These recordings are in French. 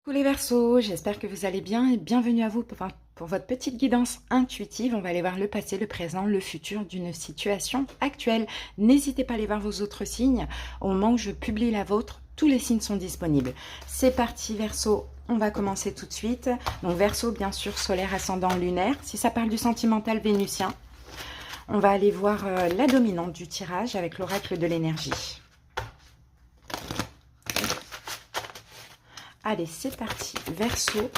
Coucou les Verseaux, j'espère que vous allez bien et bienvenue à vous pour votre petite guidance intuitive. On va aller voir le passé, le présent, le futur d'une situation actuelle. N'hésitez pas à aller voir vos autres signes. Au moment où je publie la vôtre, tous les signes sont disponibles. C'est parti Verseau, on va commencer tout de suite. Donc Verseau, bien sûr, solaire, ascendant, lunaire. Si ça parle du sentimental vénusien, on va aller voir la dominante du tirage avec l'oracle de l'énergie. Allez, c'est parti. Verseau.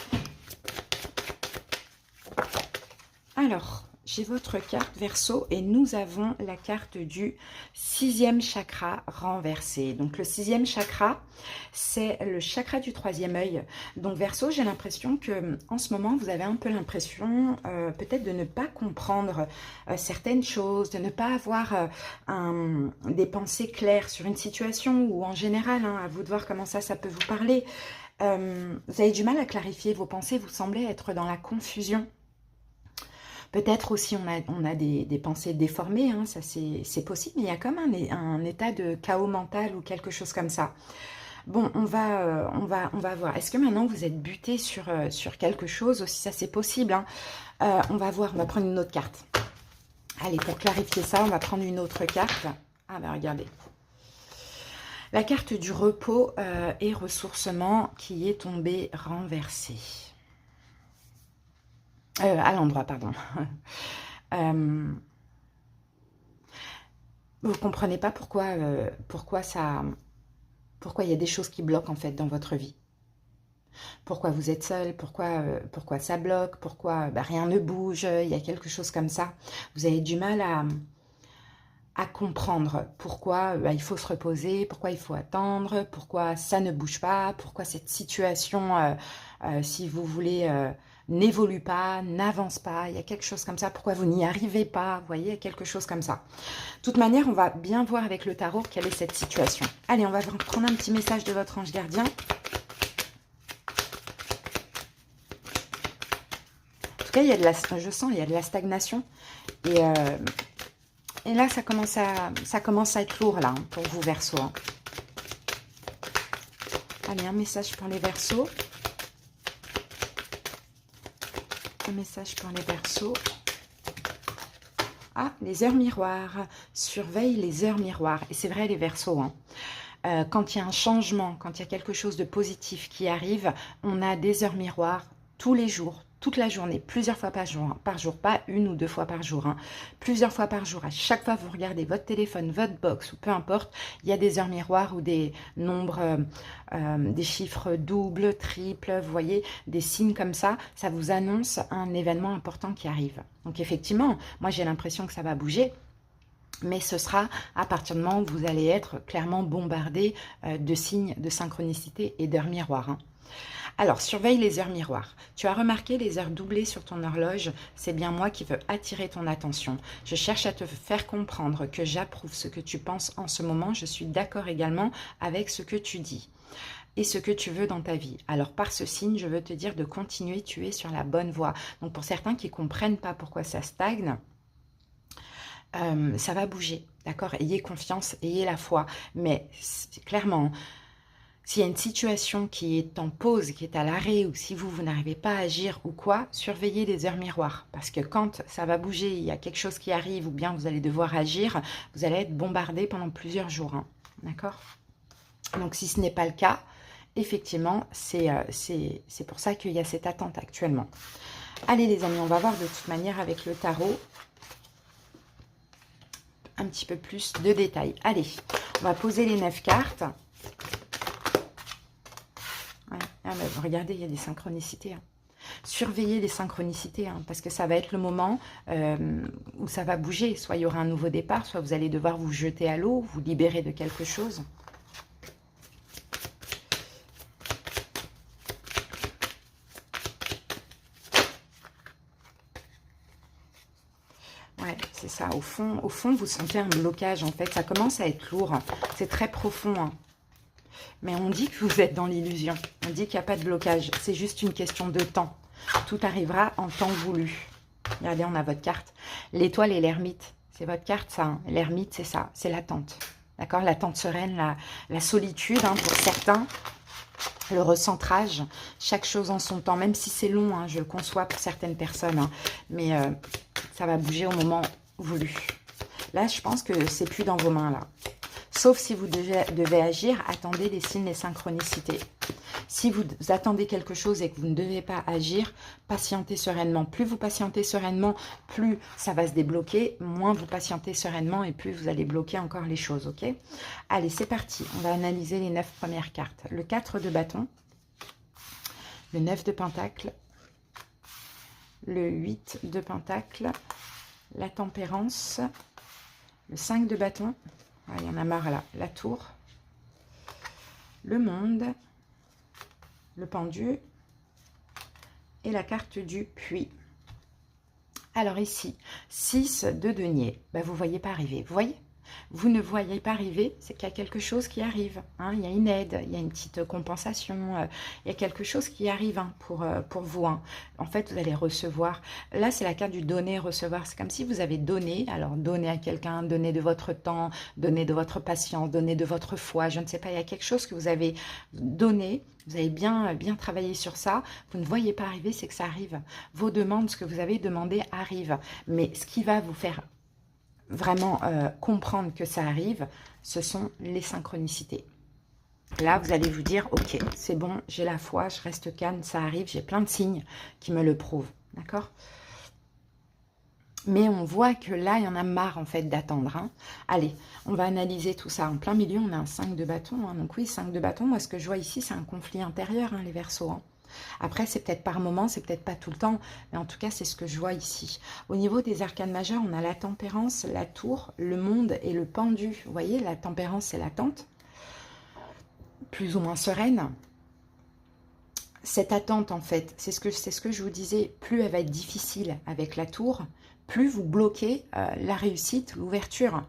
Alors, j'ai votre carte Verseau et nous avons la carte du 6e chakra renversé. Donc, le 6e chakra, c'est le chakra du 3e œil. Donc, Verseau, j'ai l'impression que en ce moment, vous avez un peu l'impression peut-être de ne pas comprendre certaines choses, de ne pas avoir des pensées claires sur une situation ou en général, à vous de voir comment ça peut vous parler. Vous avez du mal à clarifier vos pensées, vous semblez être dans la confusion. Peut-être aussi on a des pensées déformées, ça c'est possible, mais il y a comme un état de chaos mental ou quelque chose comme ça. Bon, on va voir. Est-ce que maintenant vous êtes buté sur quelque chose aussi? Ça c'est possible. On va voir, on va prendre une autre carte. Allez, pour clarifier ça, on va prendre une autre carte. Ah ben regardez. La carte du repos et ressourcement qui est tombée renversée. À l'endroit, pardon. Vous ne comprenez pas pourquoi il y a des choses qui bloquent en fait dans votre vie. Pourquoi vous êtes seul, pourquoi ça bloque, pourquoi rien ne bouge, il y a quelque chose comme ça. Vous avez du mal à comprendre pourquoi il faut se reposer, pourquoi il faut attendre, pourquoi ça ne bouge pas, pourquoi cette situation, si vous voulez, n'évolue pas, n'avance pas, il y a quelque chose comme ça, pourquoi vous n'y arrivez pas, vous voyez, il y a quelque chose comme ça. De toute manière, on va bien voir avec le tarot quelle est cette situation. Allez, on va prendre un petit message de votre ange gardien. En tout cas, je sens, il y a de la stagnation et là, ça commence à être lourd, là, pour vous, Verseaux. Allez, un message pour les Verseaux. Un message pour les Verseaux. Ah, les heures miroirs. Surveille les heures miroirs. Et c'est vrai, les Verseaux, quand il y a un changement, quand il y a quelque chose de positif qui arrive, on a des heures miroirs tous les jours, toute la journée, plusieurs fois par jour, pas une ou deux fois par jour, plusieurs fois par jour. À chaque fois que vous regardez votre téléphone, votre box ou peu importe, il y a des heures miroirs ou des nombres, des chiffres doubles, triples, vous voyez, des signes comme ça, ça vous annonce un événement important qui arrive. Donc effectivement, moi j'ai l'impression que ça va bouger. Mais ce sera à partir du moment où vous allez être clairement bombardé de signes de synchronicité et d'heures miroirs. Alors, surveille les heures miroirs. Tu as remarqué les heures doublées sur ton horloge? C'est bien moi qui veux attirer ton attention. Je cherche à te faire comprendre que j'approuve ce que tu penses en ce moment. Je suis d'accord également avec ce que tu dis et ce que tu veux dans ta vie. Alors, par ce signe, je veux te dire de continuer, tu es sur la bonne voie. Donc, pour certains qui ne comprennent pas pourquoi ça stagne, ça va bouger, d'accord? Ayez confiance, ayez la foi. Mais clairement, s'il y a une situation qui est en pause, qui est à l'arrêt, ou si vous n'arrivez pas à agir ou quoi, surveillez les heures miroirs. Parce que quand ça va bouger, il y a quelque chose qui arrive, ou bien vous allez devoir agir, vous allez être bombardé pendant plusieurs jours. D'accord? Donc si ce n'est pas le cas, effectivement, c'est pour ça qu'il y a cette attente actuellement. Allez les amis, on va voir de toute manière avec le tarot un petit peu plus de détails. Allez, on va poser les 9 cartes. Ouais. Ah ben, regardez, il y a des synchronicités. Surveillez les synchronicités, parce que ça va être le moment où ça va bouger. Soit il y aura un nouveau départ, soit vous allez devoir vous jeter à l'eau, vous libérer de quelque chose. Ouais, c'est ça. Au fond, vous sentez un blocage, en fait. Ça commence à être lourd. C'est très profond. Mais on dit que vous êtes dans l'illusion. On dit qu'il n'y a pas de blocage. C'est juste une question de temps. Tout arrivera en temps voulu. Regardez, on a votre carte. L'étoile et l'ermite. C'est votre carte, ça. L'ermite, c'est ça. C'est l'attente. D'accord? L'attente sereine, la solitude, pour certains. le recentrage, chaque chose en son temps, même si c'est long, hein, je le conçois pour certaines personnes, hein, mais ça va bouger au moment voulu. Là, je pense que c'est plus dans vos mains, là. Sauf si vous devez agir, attendez les signes, les synchronicités. Si vous attendez quelque chose et que vous ne devez pas agir, patientez sereinement. Plus vous patientez sereinement, plus ça va se débloquer. Moins vous patientez sereinement et plus vous allez bloquer encore les choses, ok? Allez, c'est parti. On va analyser les 9 premières cartes. Le 4 de bâton, le 9 de pentacle, le 8 de pentacle, la tempérance, le 5 de bâton, ah, il y en a marre là, la tour, le monde, le pendu et la carte du puits. Alors ici, 6 de denier, ben vous ne voyez pas arriver, vous voyez? Vous ne voyez pas arriver, c'est qu'il y a quelque chose qui arrive, hein, il y a une aide, il y a une petite compensation, il y a quelque chose qui arrive, hein, pour vous. Hein. En fait, vous allez recevoir, là c'est la carte du donner-recevoir, c'est comme si vous avez donné, alors donner à quelqu'un, donner de votre temps, donner de votre patience, donner de votre foi, je ne sais pas, il y a quelque chose que vous avez donné, vous avez bien travaillé sur ça, vous ne voyez pas arriver, c'est que ça arrive. Vos demandes, ce que vous avez demandé arrive, mais ce qui va vous faire vraiment comprendre que ça arrive, ce sont les synchronicités. Là, vous allez vous dire, ok, c'est bon, j'ai la foi, je reste calme, ça arrive, j'ai plein de signes qui me le prouvent, d'accord? Mais on voit que là, il y en a marre en fait d'attendre. Hein. Allez, on va analyser tout ça. En plein milieu, on a un 5 de bâton. Hein. Donc oui, 5 de bâton, moi ce que je vois ici, c'est un conflit intérieur, hein, les Verseaux. Hein. Après, c'est peut-être par moment, c'est peut-être pas tout le temps, mais en tout cas, c'est ce que je vois ici. Au niveau des arcanes majeures, on a la tempérance, la tour, le monde et le pendu. Vous voyez, la tempérance, c'est l'attente, plus ou moins sereine. Cette attente, en fait, c'est ce que je vous disais, plus elle va être difficile avec la tour, plus vous bloquez la réussite, l'ouverture.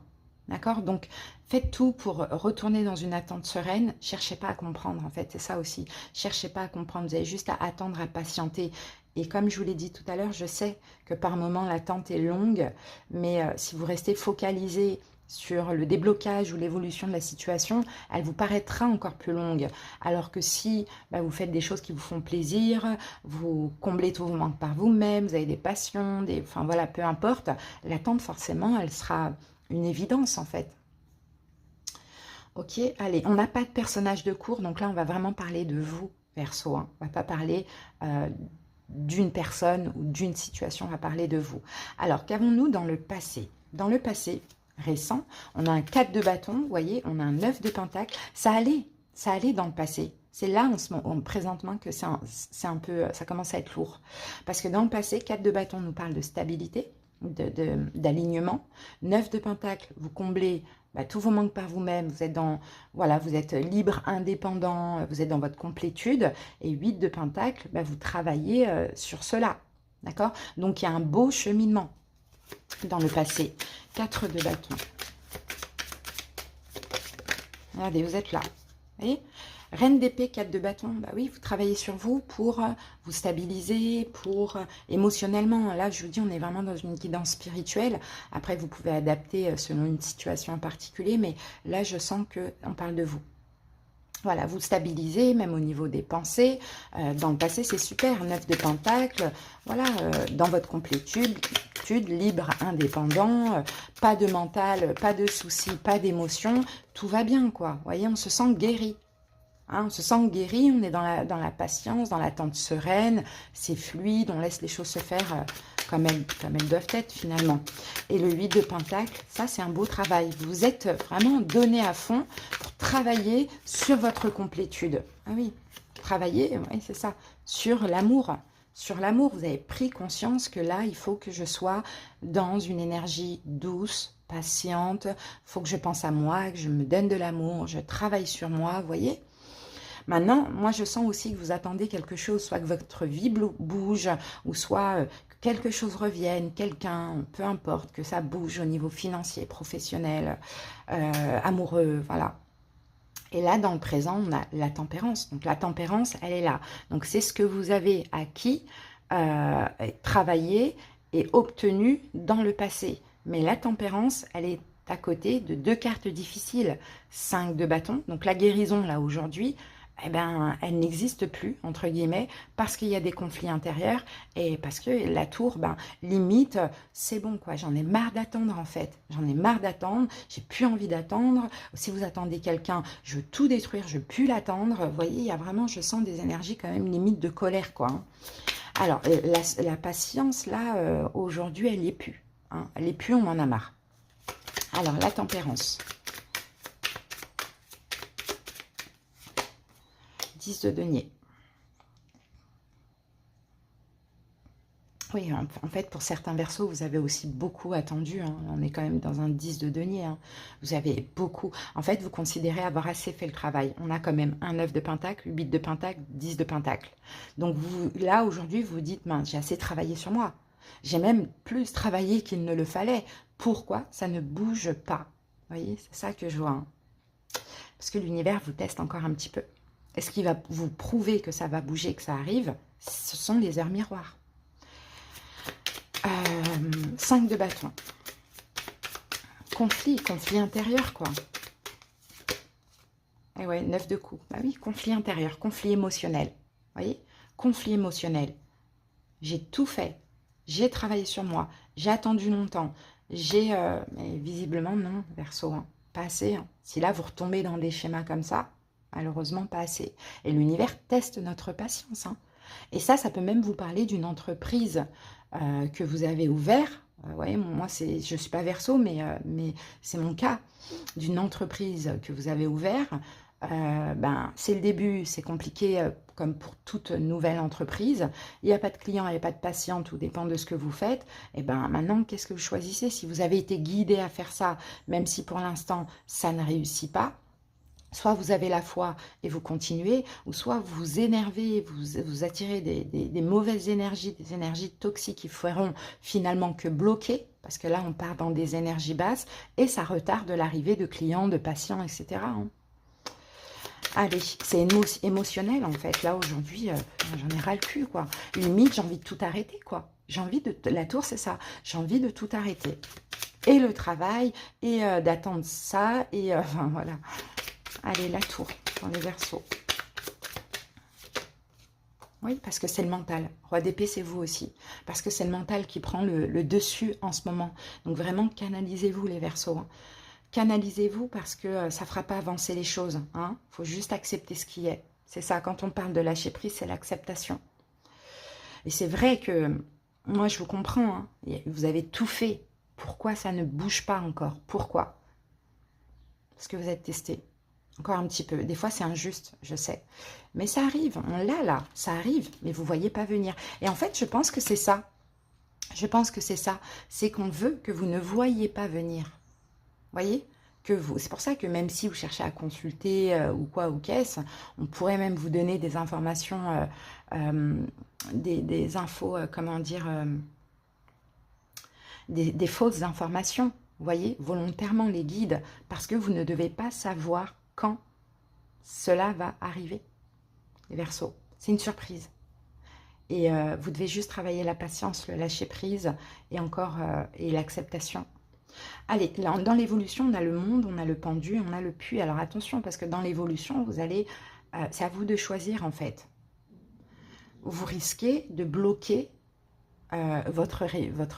D'accord? Donc, faites tout pour retourner dans une attente sereine. Cherchez pas à comprendre, en fait. C'est ça aussi. Cherchez pas à comprendre. Vous avez juste à attendre, à patienter. Et comme je vous l'ai dit tout à l'heure, je sais que par moments, l'attente est longue. Mais si vous restez focalisé sur le déblocage ou l'évolution de la situation, elle vous paraîtra encore plus longue. Alors que si vous faites des choses qui vous font plaisir, vous comblez tous vos manques par vous-même, vous avez des passions, enfin voilà, peu importe, l'attente forcément, elle sera une évidence en fait. Ok, allez, on n'a pas de personnage de cours, donc là on va vraiment parler de vous, Verseau. Hein. On ne va pas parler d'une personne ou d'une situation, on va parler de vous. Alors, qu'avons-nous dans le passé? Dans le passé récent, on a un 4 de bâton, vous voyez, on a un 9 de pentacle, ça allait dans le passé. C'est là, en ce moment, présentement, que c'est un peu, ça commence à être lourd. Parce que dans le passé, 4 de bâton nous parle de stabilité, d'alignement. 9 de pentacle, vous comblez tous vos manques par vous-même, vous êtes voilà, vous êtes libre, indépendant, vous êtes dans votre complétude. Et 8 de pentacle, vous travaillez sur cela. D'accord? Donc, il y a un beau cheminement dans le passé. 4 de bâton. Regardez, vous êtes là. Vous voyez? Reine d'épée, 4 de bâton, oui, vous travaillez sur vous pour vous stabiliser, pour émotionnellement. Là, je vous dis, on est vraiment dans une guidance spirituelle. Après, vous pouvez adapter selon une situation en particulier, mais là, je sens qu'on parle de vous. Voilà, vous stabilisez, même au niveau des pensées. Dans le passé, c'est super, 9 de pentacle. Voilà, dans votre complétude, libre, indépendant, pas de mental, pas de soucis, pas d'émotions. Tout va bien, quoi. Vous voyez, on se sent guéri. Hein, on se sent guéri, on est dans la patience, dans l'attente sereine, c'est fluide, on laisse les choses se faire comme elles doivent être finalement. Et le 8 de pentacle, ça c'est un beau travail. Vous êtes vraiment donné à fond pour travailler sur votre complétude. Ah oui, travailler, oui, c'est ça, sur l'amour. Sur l'amour, vous avez pris conscience que là, il faut que je sois dans une énergie douce, patiente. Il faut que je pense à moi, que je me donne de l'amour, je travaille sur moi, vous voyez ? Maintenant, moi, je sens aussi que vous attendez quelque chose, soit que votre vie bouge, ou soit que quelque chose revienne, quelqu'un, peu importe, que ça bouge au niveau financier, professionnel, amoureux, voilà. Et là, dans le présent, on a la tempérance. Donc, la tempérance, elle est là. Donc, c'est ce que vous avez acquis, travaillé et obtenu dans le passé. Mais la tempérance, elle est à côté de 2 cartes difficiles. 5 de bâton, donc la guérison, là, aujourd'hui, eh ben, elle n'existe plus, entre guillemets, parce qu'il y a des conflits intérieurs et parce que la tour, ben, limite, c'est bon, quoi. J'en ai marre d'attendre, en fait. J'en ai marre d'attendre, j'ai plus envie d'attendre. Si vous attendez quelqu'un, je veux tout détruire, je veux plus l'attendre. Vous voyez, il y a vraiment, je sens des énergies quand même limite de colère, quoi. Hein. Alors, la patience, là, aujourd'hui, elle n'y est plus. Hein. Elle n'est plus, on en a marre. Alors, la tempérance. 10 de denier. Oui, en fait, pour certains versos, vous avez aussi beaucoup attendu. Hein. On est quand même dans un 10 de denier. Hein. Vous avez beaucoup. En fait, vous considérez avoir assez fait le travail. On a quand même un 9 de pentacle, 8 de pentacle, 10 de pentacle. Donc, vous, là, aujourd'hui, vous vous dites, j'ai assez travaillé sur moi. J'ai même plus travaillé qu'il ne le fallait. Pourquoi ça ne bouge pas? Vous voyez, c'est ça que je vois. Hein. Parce que l'univers vous teste encore un petit peu. Et ce qui va vous prouver que ça va bouger, que ça arrive, ce sont les heures miroirs. 5 de bâton. Conflit intérieur, quoi. Et ouais, 9 de coups. Bah oui, conflit intérieur, conflit émotionnel. Vous voyez? Conflit émotionnel. J'ai tout fait. J'ai travaillé sur moi. J'ai attendu longtemps. Mais visiblement, non, Verseau. Hein, pas assez. Hein. Si là, vous retombez dans des schémas comme ça, malheureusement, pas assez. Et l'univers teste notre patience. Hein. Et ça peut même vous parler d'une entreprise que vous avez ouverte. Ouais, moi, je ne suis pas Verseau, mais c'est mon cas. D'une entreprise que vous avez ouverte. C'est le début, c'est compliqué comme pour toute nouvelle entreprise. Il n'y a pas de client, il n'y a pas de patient, tout dépend de ce que vous faites. Et maintenant, qu'est-ce que vous choisissez? Si vous avez été guidé à faire ça, même si pour l'instant, ça ne réussit pas, soit vous avez la foi et vous continuez, ou soit vous vous énervez, vous attirez des mauvaises énergies, des énergies toxiques qui feront finalement que bloquer, parce que là, on part dans des énergies basses, et ça retarde l'arrivée de clients, de patients, etc. Hein. Allez, c'est émotionnel, en fait. Là, aujourd'hui, j'en ai ras le cul, quoi. Limite, j'ai envie de tout arrêter, quoi. J'ai envie de... La tour, c'est ça. J'ai envie de tout arrêter. Et le travail, et d'attendre ça, et... enfin, voilà. Allez, la tour, dans les Verseaux. Oui, parce que c'est le mental. Roi d'épée, c'est vous aussi. Parce que c'est le mental qui prend le dessus en ce moment. Donc, vraiment, canalisez-vous, les Verseaux. Hein. Canalisez-vous parce que ça ne fera pas avancer les choses. Hein. Faut juste accepter ce qui est. C'est ça, quand on parle de lâcher prise, c'est l'acceptation. Et c'est vrai que, moi je vous comprends, hein. Vous avez tout fait. Pourquoi ça ne bouge pas encore? Pourquoi? Parce que vous êtes testé. Encore un petit peu. Des fois c'est injuste, je sais. Mais ça arrive, on l'a là, ça arrive. Mais vous ne voyez pas venir. Et en fait, je pense que c'est ça. Je pense que c'est ça. C'est qu'on veut que vous ne voyez pas venir. Voyez que vous, c'est pour ça que même si vous cherchez à consulter ou quoi ou qu'est-ce, on pourrait même vous donner des informations, des infos, comment dire, des fausses informations, vous voyez, volontairement les guides, parce que vous ne devez pas savoir quand cela va arriver, les Verseaux. C'est une surprise. Et vous devez juste travailler la patience, le lâcher prise et encore et l'acceptation. Allez, là, dans l'évolution, on a le monde, on a le pendu, on a le puits. Alors attention, parce que dans l'évolution, vous allez, c'est à vous de choisir en fait. Vous risquez de bloquer votre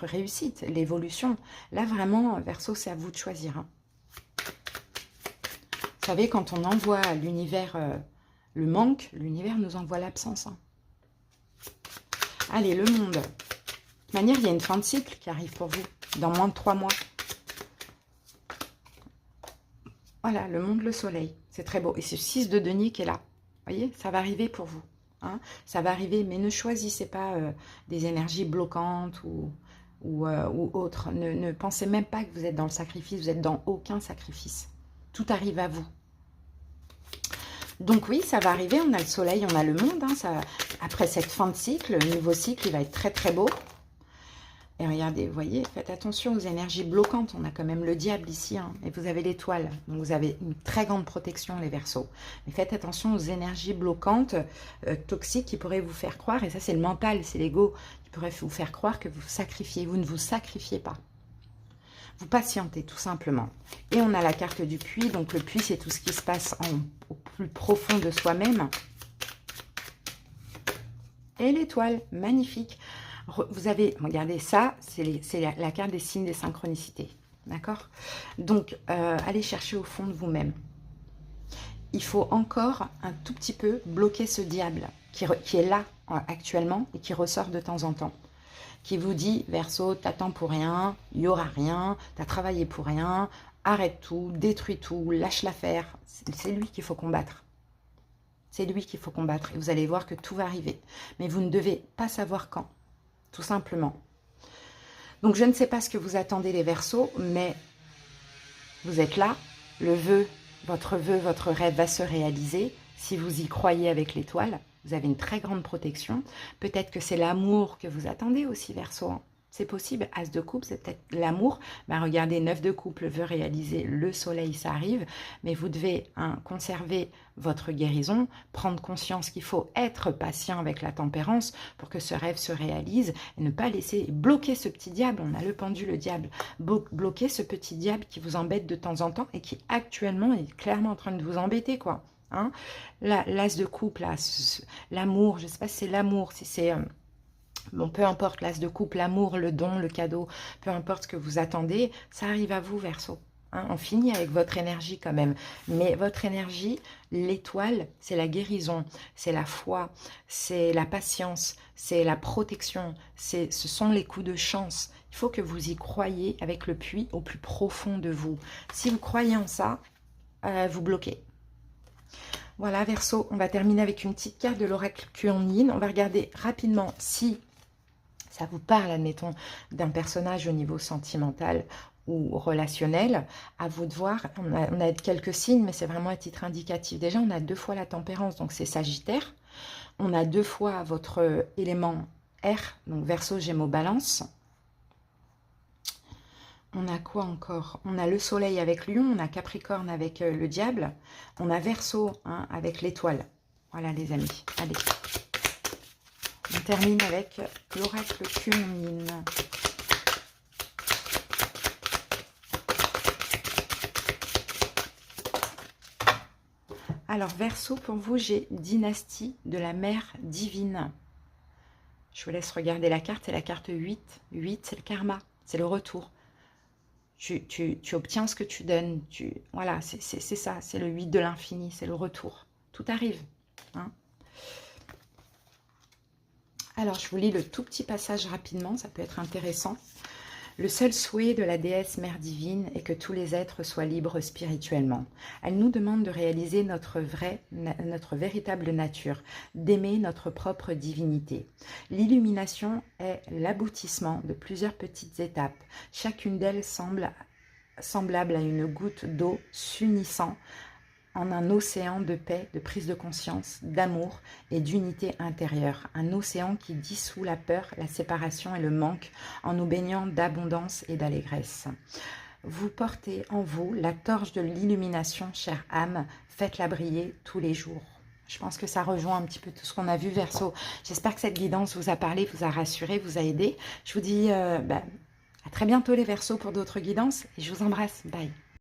réussite, l'évolution. Là, vraiment, Verseau, c'est à vous de choisir. Hein. Vous savez, quand on envoie à l'univers le manque, l'univers nous envoie l'absence. Hein. Allez, le monde. De toute manière, il y a une fin de cycle qui arrive pour vous, dans moins de 3 mois. Voilà, le monde, le soleil. C'est très beau. Et c'est 6 de denier qui est là. Vous voyez, ça va arriver pour vous. Hein, ça va arriver, mais ne choisissez pas des énergies bloquantes ou autres. Ne pensez même pas que vous êtes dans le sacrifice. Vous êtes dans aucun sacrifice. Tout arrive à vous. Donc oui, ça va arriver. On a le soleil, on a le monde. Hein, ça, après cette fin de cycle, le nouveau cycle, il va être très très beau. Et regardez, vous voyez, faites attention aux énergies bloquantes. On a quand même le diable ici, hein, et vous avez l'étoile. Donc vous avez une très grande protection, les Verseaux. Mais faites attention aux énergies bloquantes, toxiques, qui pourraient vous faire croire, et ça c'est le mental, c'est l'ego, qui pourrait vous faire croire que vous sacrifiez. Vous ne vous sacrifiez pas. Vous patientez tout simplement. Et on a la carte du puits. Donc le puits, c'est tout ce qui se passe au plus profond de soi-même. Et l'étoile, magnifique. Vous avez, regardez ça, c'est la carte des signes des synchronicités. D'accord? Donc, allez chercher au fond de vous-même. Il faut encore un tout petit peu bloquer ce diable qui est là actuellement et qui ressort de temps en temps. Qui vous dit, Verseau, t'attends pour rien, il n'y aura rien, t'as travaillé pour rien, arrête tout, détruis tout, lâche l'affaire. C'est lui qu'il faut combattre. C'est lui qu'il faut combattre et vous allez voir que tout va arriver. Mais vous ne devez pas savoir quand, tout simplement. Donc je ne sais pas ce que vous attendez les Verseaux, mais vous êtes là, vœu, votre rêve va se réaliser. Si vous y croyez avec l'étoile, vous avez une très grande protection. Peut-être que c'est l'amour que vous attendez aussi, Verseau. C'est possible. As de coupe, c'est peut-être l'amour. Ben, regardez, 9 de couple veut réaliser le soleil, ça arrive. Mais vous devez conserver votre guérison, prendre conscience qu'il faut être patient avec la tempérance pour que ce rêve se réalise et ne pas laisser bloquer ce petit diable. On a le pendu, le diable. Bloquer ce petit diable qui vous embête de temps en temps et qui actuellement est clairement en train de vous embêter, quoi. Hein, l'as de coupe, l'amour, je ne sais pas si c'est l'amour, si c'est... bon, peu importe, l'as de coupe, l'amour, le don, le cadeau, peu importe ce que vous attendez, ça arrive à vous, Verseau. Hein, on finit avec votre énergie quand même. Mais votre énergie, l'étoile, c'est la guérison, c'est la foi, c'est la patience, c'est la protection, ce sont les coups de chance. Il faut que vous y croyiez avec le puits au plus profond de vous. Si vous croyez en ça, vous bloquez. Voilà, Verseau, on va terminer avec une petite carte de l'oracle Kuan-Yin. On va regarder rapidement si ça vous parle, admettons, d'un personnage au niveau sentimental ou relationnel. À vous de voir. On a quelques signes, mais c'est vraiment à titre indicatif. Déjà, on a 2 fois la tempérance, donc c'est Sagittaire. On a 2 fois votre élément R, donc Verseau, Gémeaux, Balance. On a quoi encore? On a le soleil avec Lion, on a Capricorne avec le diable, on a Verseau hein, avec l'étoile. Voilà les amis, allez. On termine avec l'oracle Kuan-Yin. Alors Verseau, pour vous, j'ai dynastie de la mère divine. Je vous laisse regarder la carte, c'est la carte 8. 8, c'est le karma, c'est le retour. Tu obtiens ce que tu donnes. Voilà, c'est ça, c'est le 8 de l'infini, c'est le retour. Tout arrive. Hein. Alors, je vous lis le tout petit passage rapidement, ça peut être intéressant. Le seul souhait de la déesse mère divine est que tous les êtres soient libres spirituellement. Elle nous demande de réaliser notre véritable nature, d'aimer notre propre divinité. L'illumination est l'aboutissement de plusieurs petites étapes. Chacune d'elles semblable à une goutte d'eau s'unissant en un océan de paix, de prise de conscience, d'amour et d'unité intérieure. Un océan qui dissout la peur, la séparation et le manque en nous baignant d'abondance et d'allégresse. Vous portez en vous la torche de l'illumination, chère âme, faites-la briller tous les jours. Je pense que ça rejoint un petit peu tout ce qu'on a vu, Verseau. J'espère que cette guidance vous a parlé, vous a rassuré, vous a aidé. Je vous dis à très bientôt les Verseaux pour d'autres guidances et je vous embrasse. Bye.